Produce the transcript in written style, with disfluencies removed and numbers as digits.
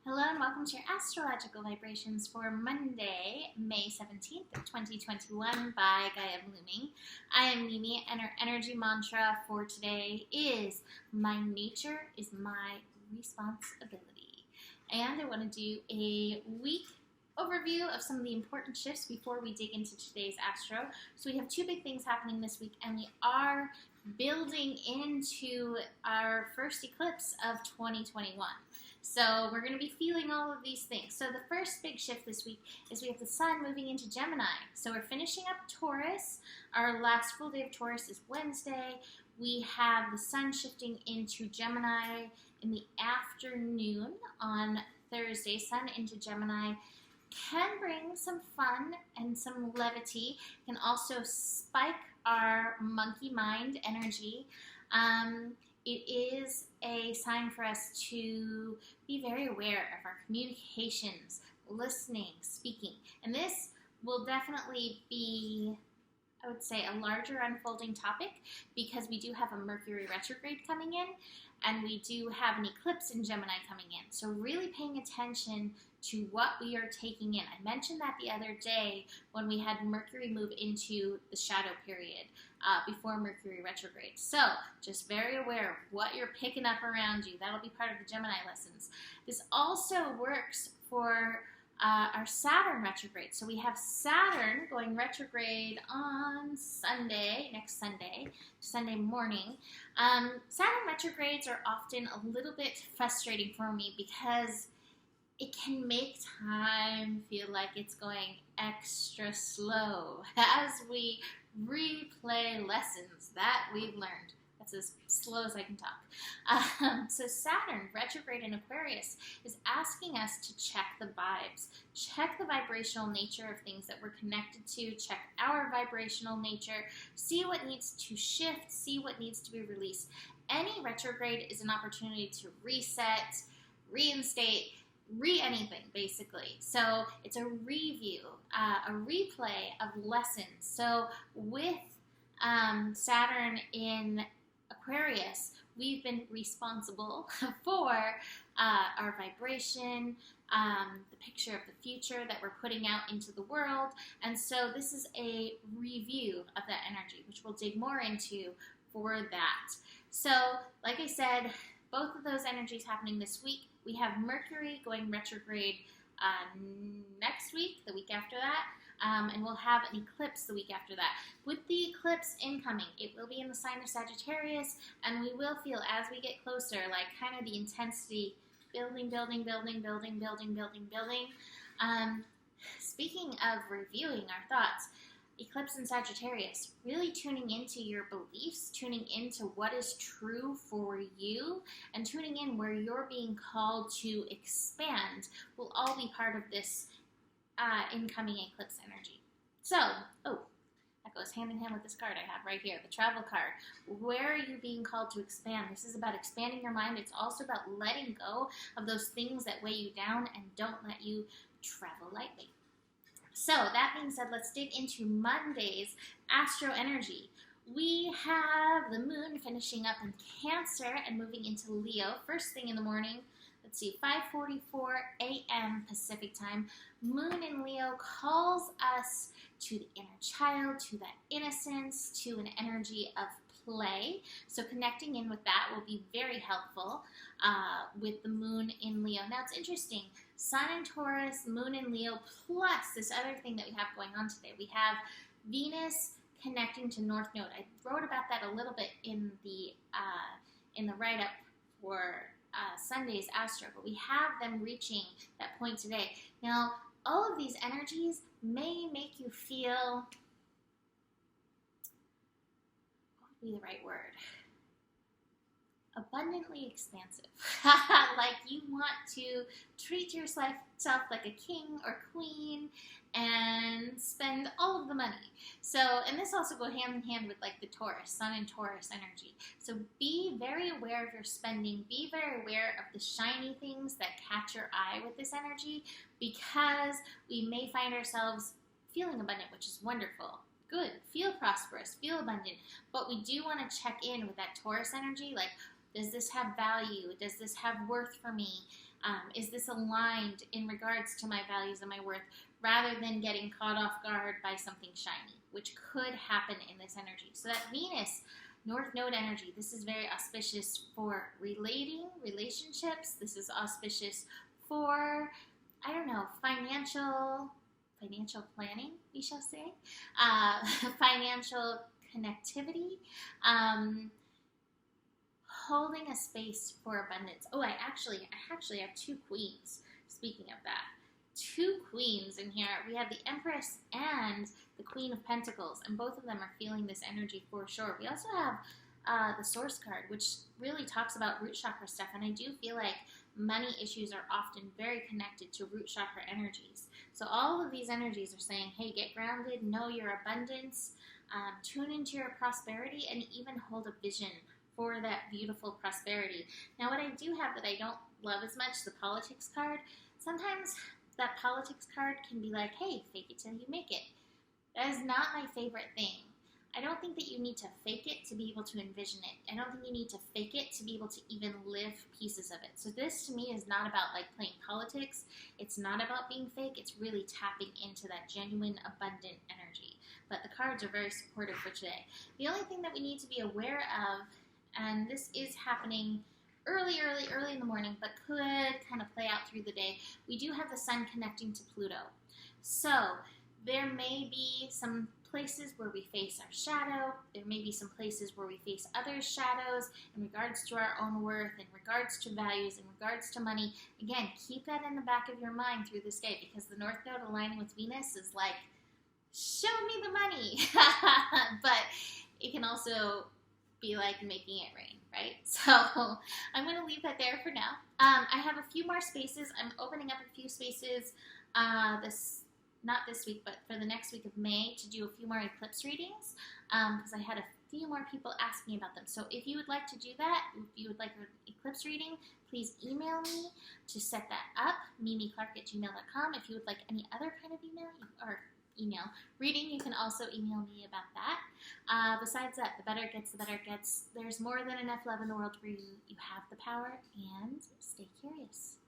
Hello and welcome to your astrological vibrations for Monday, May 17th, 2021 by Gaia Blooming. I am Mimi and our energy mantra for today is my nature is my responsibility. And I want to do a week overview of some of the important shifts before we dig into today's astro. So we have two big things happening this week and we are building into our first eclipse of 2021. So we're going to be feeling all of these things. So the first big shift this week is we have the sun moving into Gemini. So we're finishing up Taurus. Our last full day of Taurus is Wednesday. We have the sun shifting into Gemini in the afternoon on Thursday. Sun into Gemini can bring some fun and some levity. Can also spike our monkey mind energy. It is a sign for us to be very aware of our communications, listening, speaking. And this will definitely be, I would say, a larger unfolding topic because we do have a Mercury retrograde coming in and we do have an eclipse in Gemini coming in. So really paying attention to what we are taking in. I mentioned that the other day when we had Mercury move into the shadow period before Mercury retrograde. So just very aware of what you're picking up around you. That'll be part of the Gemini lessons. This also works for our Saturn retrograde. So we have Saturn going retrograde on Sunday, next Sunday morning. Saturn retrogrades are often a little bit frustrating for me because it can make time feel like it's going extra slow as we replay lessons that we've learned. That's as slow as I can talk. So Saturn, retrograde in Aquarius, is asking us to check the vibes, check the vibrational nature of things that we're connected to, check our vibrational nature, see what needs to shift, see what needs to be released. Any retrograde is an opportunity to reset, reinstate, anything basically. So it's a review, a replay of lessons. So with Saturn in Aquarius, we've been responsible for our vibration, the picture of the future that we're putting out into the world. And so this is a review of that energy, which we'll dig more into for that. So like I said, both of those energies happening this week. We have Mercury going retrograde next week, the week after that, and we'll have an eclipse the week after that. With the eclipse incoming, it will be in the sign of Sagittarius, and we will feel as we get closer, like kind of the intensity building. Speaking of reviewing our thoughts, eclipse in Sagittarius, really tuning into your beliefs, tuning into what is true for you, and tuning in where you're being called to expand will all be part of this incoming eclipse energy. So, that goes hand in hand with this card I have right here, the travel card. Where are you being called to expand? This is about expanding your mind. It's also about letting go of those things that weigh you down and don't let you travel lightly. So that being said, let's dig into Monday's astro energy. We have the moon finishing up in Cancer and moving into Leo first thing in the morning. Let's see, 5:44 a.m. Pacific time. Moon in Leo calls us to the inner child, to that innocence, to an energy of play. So connecting in with that will be very helpful with the moon in Leo. Now it's interesting. Sun in Taurus, moon in Leo, plus this other thing that we have going on today. We have Venus connecting to North Node. I wrote about that a little bit in the write-up for Sunday's astro, but we have them reaching that point today. Now, all of these energies may make you feel, what would be the right word? Abundantly expansive. Like you want to treat yourself like a king or queen and spend all of the money. So, and this also goes hand in hand with like the Taurus, Sun and Taurus energy. So be very aware of your spending. Be very aware of the shiny things that catch your eye with this energy because we may find ourselves feeling abundant, which is wonderful. Good. Feel prosperous. Feel abundant. But we do want to check in with that Taurus energy. Like, does this have value? Does this have worth for me? Is this aligned in regards to my values and my worth, rather than getting caught off guard by something shiny, which could happen in this energy. So that Venus North Node energy, this is very auspicious for relationships. This is auspicious for, I don't know, financial planning, we shall say, financial connectivity, holding a space for abundance. Oh, I actually have two queens. Speaking of that, two queens in here. We have the Empress and the Queen of Pentacles, and both of them are feeling this energy for sure. We also have the Source card, which really talks about root chakra stuff, and I do feel like money issues are often very connected to root chakra energies. So all of these energies are saying, hey, get grounded, know your abundance, tune into your prosperity, and even hold a vision for that beautiful prosperity. Now, what I do have that I don't love as much, the Politics card. Sometimes that Politics card can be like, hey, fake it till you make it. That is not my favorite thing. I don't think that you need to fake it to be able to envision it. I don't think you need to fake it to be able to even live pieces of it. So this to me is not about like playing politics. It's not about being fake. It's really tapping into that genuine, abundant energy. But the cards are very supportive for today. The only thing that we need to be aware of, and this is happening early in the morning, but could kind of play out through the day, we do have the Sun connecting to Pluto. So there may be some places where we face our shadow. There may be some places where we face others' shadows in regards to our own worth, in regards to values, in regards to money. Again, keep that in the back of your mind through this day, because the North Node aligning with Venus is like, show me the money. But it can also be like making it rain, right? So I'm going to leave that there for now. I have a few more spaces. I'm opening up a few spaces not this week, but for the next week of May, to do a few more eclipse readings, because I had a few more people ask me about them. So if you would like to do that, if you would like an eclipse reading, please email me to set that up, mimiclark@gmail.com. If you would like any other kind of email reading, you can also email me about that. Besides that, the better it gets, the better it gets. There's more than enough love in the world for you. You have the power, and stay curious.